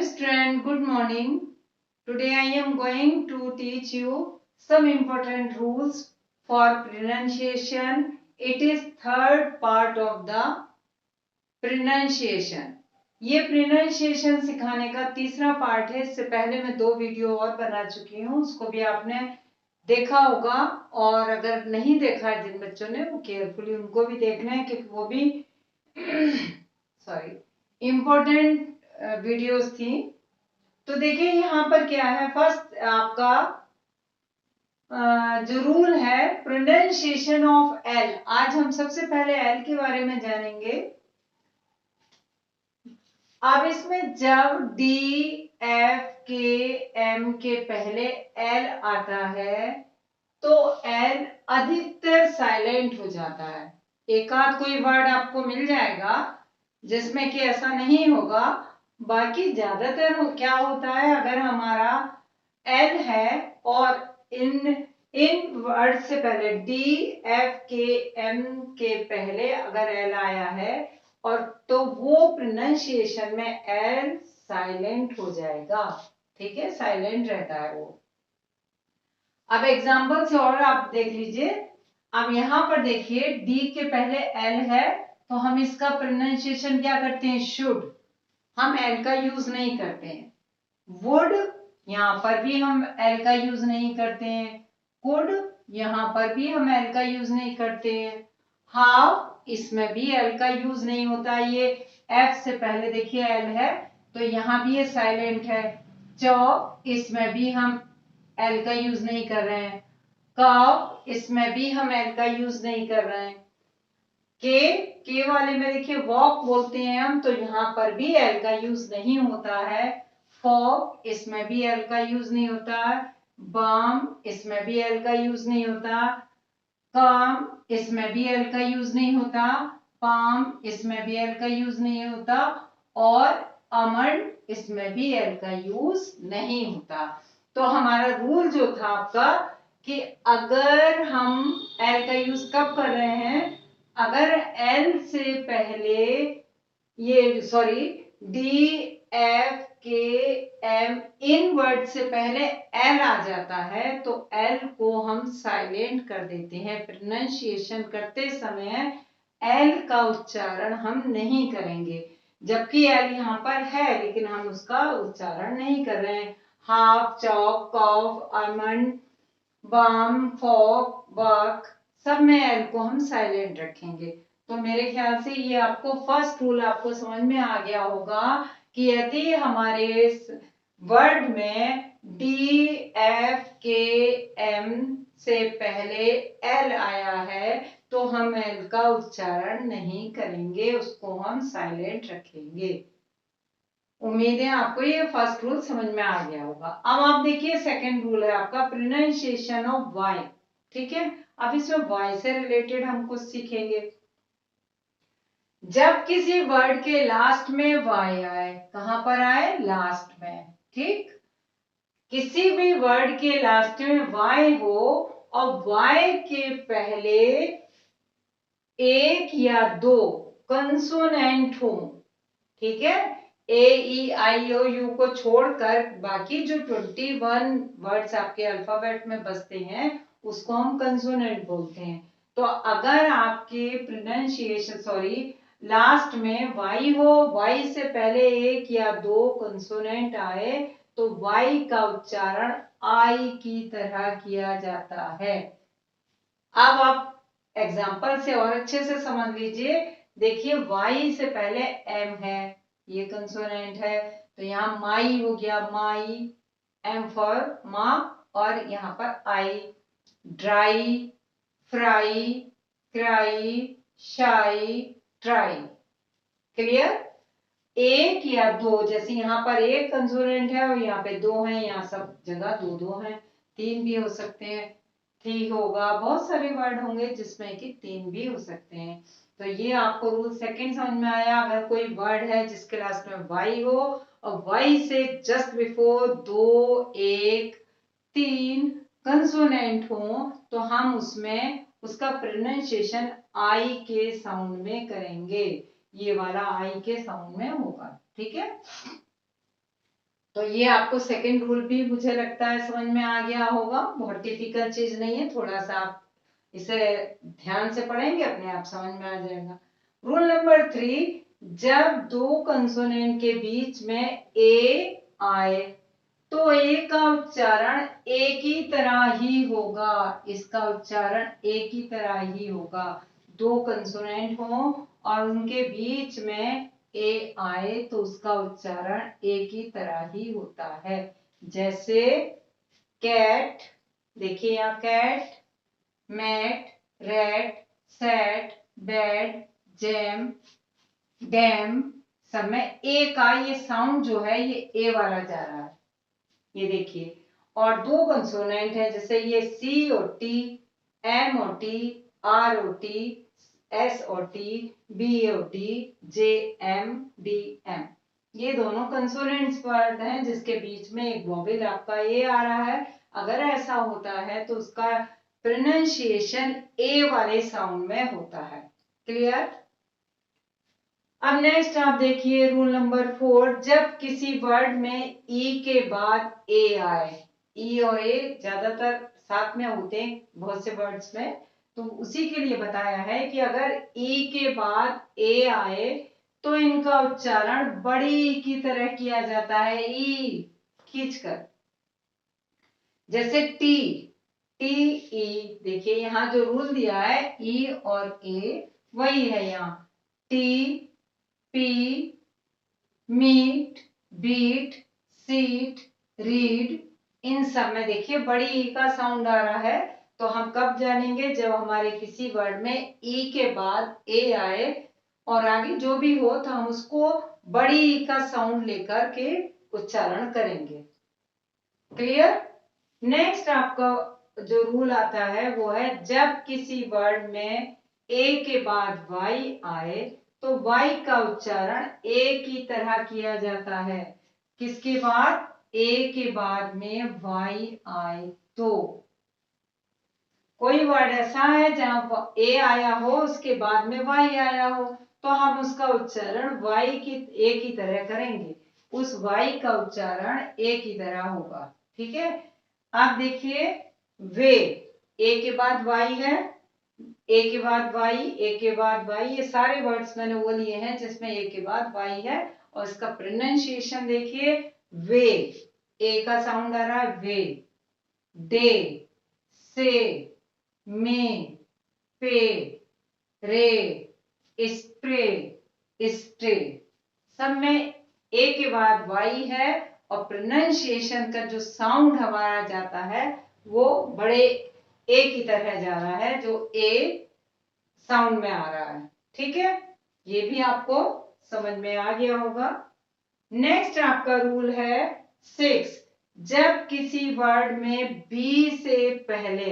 Hello student, good morning. Today I am going to teach you some important rules for pronunciation. It is third part of the pronunciation. ये pronunciation सिखाने का तीसरा part है. इससे पहले मैं 2 video और बना चुकी हूँ, उसको भी आपने देखा होगा. और अगर नहीं देखा है जिन बच्चों ने, वो केयरफुली उनको भी देखना है क्योंकि वो भी सॉरी इम्पोर्टेंट वीडियोस थी. तो देखिए यहाँ पर क्या है. फर्स्ट आपका जो रूल है प्रोनाउंसिएशन ऑफ एल. आज हम सबसे पहले एल के बारे में जानेंगे. अब इसमें जब डी एफ के एम के पहले एल आता है तो एल अधिकतर साइलेंट हो जाता है. एक आध कोई वर्ड आपको मिल जाएगा जिसमें कि ऐसा नहीं होगा. बाकी ज्यादातर क्या होता है, अगर हमारा एल है और इन वर्ड से पहले डी एफ के एम के पहले अगर एल आया है और तो वो प्रोनाउंसिएशन में एल साइलेंट हो जाएगा. ठीक है, साइलेंट रहता है वो. अब एग्जाम्पल से और आप देख लीजिए. अब यहां पर देखिए डी के पहले एल है तो हम इसका प्रोनाउंसिएशन क्या करते हैं, शुड. हम एल का यूज नहीं करते हैं. वुड, यहां पर भी हम एल का यूज नहीं करते हैं. कुड, यहां पर भी हम एल का यूज नहीं करते हैं. हाउ, इसमें भी एल का यूज नहीं होता. ये एफ से पहले देखिए एल है तो यहां भी ये साइलेंट है. चॉप, इसमें भी हम एल का यूज नहीं कर रहे हैं. काव, इसमें भी हम एल का यूज नहीं कर रहे हैं. के वाले में देखिए वॉक बोलते हैं हम तो यहां पर भी एल का यूज नहीं होता है. फॉग, इसमें भी एल का यूज नहीं होता. बाम, इसमें भी एल का यूज नहीं होता. काम, इसमें भी एल का यूज नहीं होता. पाम, इसमें भी एल का यूज नहीं होता. और अमंड, इसमें भी एल का यूज नहीं होता. तो हमारा रूल जो था आपका कि अगर हम एल का यूज कब कर रहे हैं, अगर एल से पहले ये सॉरी डी एफ के एम इन वर्ड से पहले एल आ जाता है तो एल को हम साइलेंट कर देते हैं. प्रोनाउंसिएशन करते समय एल का उच्चारण हम नहीं करेंगे. जबकि एल यहाँ पर है लेकिन हम उसका उच्चारण नहीं कर रहे हैं. हाफ, चॉक, कॉफ, आलमंड, बाम, फॉक, बक, सब में एल को हम साइलेंट रखेंगे. तो मेरे ख्याल से ये आपको फर्स्ट रूल आपको समझ में आ गया होगा कि यदि हमारे वर्ड में डी एफ के एम से पहले एल आया है तो हम एल का उच्चारण नहीं करेंगे, उसको हम साइलेंट रखेंगे. उम्मीद है आपको ये फर्स्ट रूल समझ में आ गया होगा. अब आप देखिए सेकंड रूल है आपका प्रोनाउंसिएशन ऑफ वाई. ठीक है, अब इसमें वाई से रिलेटेड हम कुछ सीखेंगे. जब किसी वर्ड के लास्ट में वाई आए, कहां पर आए, लास्ट में. ठीक, किसी भी वर्ड के लास्ट में वाई हो और वाई के पहले एक या दो कंसोनेंट हो. ठीक है, ए ई आई ओ यू को छोड़कर बाकी जो 21 वर्ड्स आपके अल्फाबेट में बसते हैं उसको हम कंसोनेंट बोलते हैं. तो अगर आपके प्रोनाउंसिएशन लास्ट में वाई हो, वाई से पहले एक या दो कंसोनेंट आए तो वाई का उच्चारण आई की तरह किया जाता है. अब आप एग्जाम्पल से और अच्छे से समझ लीजिए. देखिए वाई से पहले एम है, ये कंसोनेंट है तो यहाँ माई हो गया, माई, एम फॉर माँ. और यहाँ पर आई, ड्राई, फ्राई, क्राई, शाई, ट्राई. क्लियर. एक या दो, जैसे यहाँ पर एक कंसोनेंट है और यहाँ पे दो हैं, यहाँ सब जगह दो दो हैं. तीन भी हो सकते हैं, थ्री होगा, बहुत सारे वर्ड होंगे जिसमें कि तीन भी हो सकते हैं. तो ये आपको रूल सेकंड समझ में आया. अगर कोई वर्ड है जिसके लास्ट में वाई हो और वाई से जस्ट बिफोर दो, एक, तीन कंसोनेंट हो तो हम उसमें उसका प्रोनाउंसिएशन आई के साउंड में करेंगे. ये वाला आई के साउंड में होगा. ठीक है, तो ये आपको सेकंड रूल भी मुझे लगता है समझ में आ गया होगा। बहुत डिफिकल्ट चीज नहीं है, थोड़ा सा आप इसे ध्यान से पढ़ेंगे अपने आप समझ में आ जाएगा। रूल नंबर 3, जब दो कंसोनेंट के बीच में ए आए तो ए का उच्चारण एक ही तरह ही होगा। इसका उच्चारण एक ही तरह ही होगा। दो कंसोनेंट हो और उनके बीच में ए आए तो उसका उच्चारण एक ही तरह ही होता है। जैसे कैट, देखिए यहाँ cat, mat, rat, sat, bed, jam, dam, सब में ए का ये साउंड जो है ये ए वाला जा रहा है, ये देखिए। और दो कंसोनेंट है जैसे ये सी और टी, एम और टी, आर और टी, एस और टी, बी और टी, जे एम, डी एम, ये दोनों कंसोनेंट्स वर्ड हैं जिसके बीच में एक वोवेल आपका ए आ रहा है। अगर ऐसा होता है तो उसका प्रोनाउंसिएशन ए वाले साउंड में होता है। क्लियर? अब नेक्स्ट आप देखिए रूल नंबर 4, जब किसी वर्ड में ई के बाद ए आए, ई और ए ज्यादातर साथ में होते हैं बहुत से वर्ड्स में, तो उसी के लिए बताया है कि अगर ई के बाद ए आए तो इनका उच्चारण बड़ी की तरह किया जाता है, ई खींचकर। जैसे टी, टी ई, देखिए यहाँ जो रूल दिया है ई और ए वही है यहाँ। Tea, pea, meet, beat, seat, read, इन सब में देखिए बड़ी ई का साउंड आ रहा है। तो हम कब जानेंगे? जब हमारे किसी वर्ड में ई के बाद ए आए और आगे जो भी हो तो हम उसको बड़ी ई का साउंड लेकर के उच्चारण करेंगे। क्लियर? नेक्स्ट आपका जो रूल आता है वो है जब किसी वर्ड में ए के बाद वाई आए तो वाई का उच्चारण ए की तरह किया जाता है। किसके बाद? ए के बाद में वाई आए तो। कोई वर्ड ऐसा है जहां ए आया हो उसके बाद में वाई आया हो तो हम उसका उच्चारण वाई की ए की तरह करेंगे, उस वाई का उच्चारण ए की तरह होगा। ठीक है? आप देखिए वे, ए के बाद वाई है, ए के बाद वाई, ए के बाद वाई, ये सारे वर्ड्स मैंने वो लिए हैं जिसमें ए के बाद वाई है। और इसका प्रोनाउंसिएशन देखिए वे, ए का साउंड आ रहा है वे, डे, से, में, पे, रे, स्प्रे, स्ट्रे, सब में ए के बाद वाई है और प्रोनाउंसिएशन का जो साउंड हमारा जाता है वो बड़े ए की तरह जा रहा है, जो ए साउंड में आ रहा है। ठीक है? ये भी आपको समझ में आ गया होगा। नेक्स्ट आपका रूल है 6, जब किसी वर्ड में बी से पहले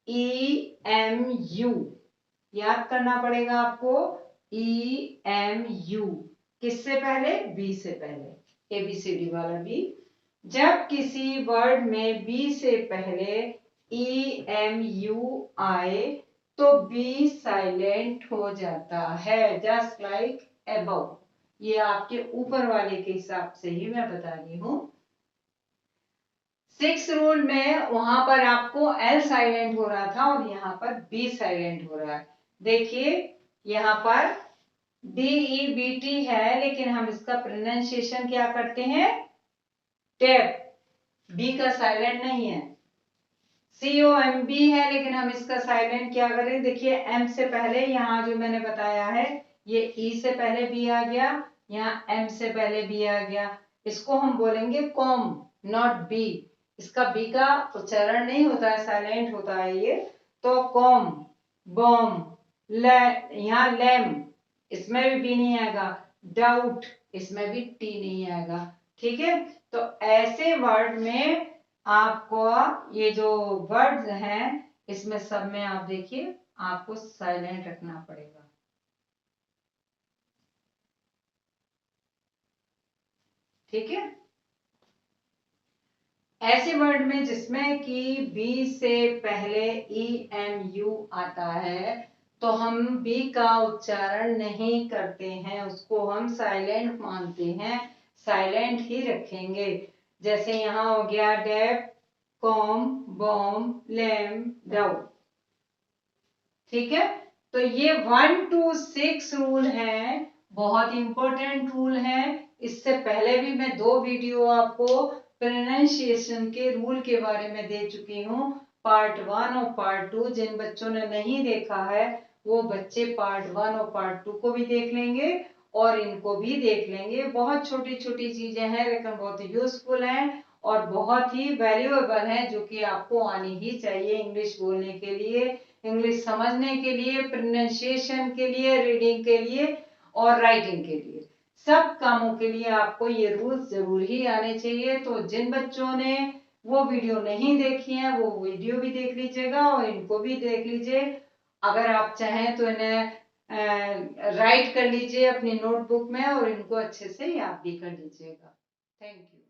ई एम यू, याद करना पड़ेगा आपको, ई एम यू, किससे पहले? बी से पहले, एबीसीडी वाला बी। जब किसी वर्ड में बी से पहले ई एम यू आए तो बी साइलेंट हो जाता है, जस्ट लाइक अबव। ये आपके ऊपर वाले के हिसाब से ही मैं बता रही हूं। 6 रूल में वहां पर आपको एल साइलेंट हो रहा था और यहाँ पर बी साइलेंट हो रहा है। देखिए यहाँ पर डी ई बी टी है लेकिन हम इसका प्रोनाउंसिएशन क्या करते हैं? टेप, बी का साइलेंट नहीं है। COMB है लेकिन हम इसका साइलेंट क्या करें? देखिए एम से पहले यहाँ जो मैंने बताया है ये ई से पहले बी आ गया, यहाँ एम से पहले बी आ गया, इसको हम बोलेंगे कॉम, नॉट बी। इसका बी का उच्चारण नहीं होता है, साइलेंट होता है ये। तो कॉम, बॉम, यहाँ लैम, इसमें भी बी नहीं आएगा, डाउट, इसमें भी टी नहीं आएगा। ठीक है? तो ऐसे वर्ड में आपको ये जो वर्ड्स हैं इसमें सब में आप देखिए आपको साइलेंट रखना पड़ेगा। ठीक है? ऐसे वर्ड में जिसमें कि बी से पहले ई एम यू आता है तो हम बी का उच्चारण नहीं करते हैं, उसको हम साइलेंट मानते हैं। साइलेंट ही रखेंगे। जैसे यहाँ हो गया डेप, कॉम, बॉम, लेम, डाउ। ठीक है, तो ये 1 to 6 रूल है, बहुत इंपॉर्टेंट रूल है। इससे पहले भी मैं 2 वीडियो आपको प्रोनाउंसिएशन के रूल के बारे में दे चुकी हूँ, पार्ट 1 और पार्ट 2। जिन बच्चों ने नहीं देखा है वो बच्चे पार्ट 1 और पार्ट 2 को भी देख लेंगे और इनको भी देख लेंगे। बहुत छोटी छोटी चीजें हैं लेकिन बहुत यूजफुल हैं और बहुत ही वैल्यूएबल है, जो कि आपको आनी ही चाहिए इंग्लिश बोलने के लिए, इंग्लिश समझने के लिए, प्रोनाउंसिएशन के लिए, रीडिंग के लिए और राइटिंग के लिए। सब कामों के लिए आपको ये रूल्स जरूर ही आने चाहिए। तो जिन बच्चों ने वो वीडियो नहीं देखी है वो वीडियो भी देख लीजिएगा और इनको भी देख लीजिए। अगर आप चाहें तो इन्हें राइट कर लीजिए अपनी नोटबुक में और इनको अच्छे से याद भी कर लीजिएगा। Thank you.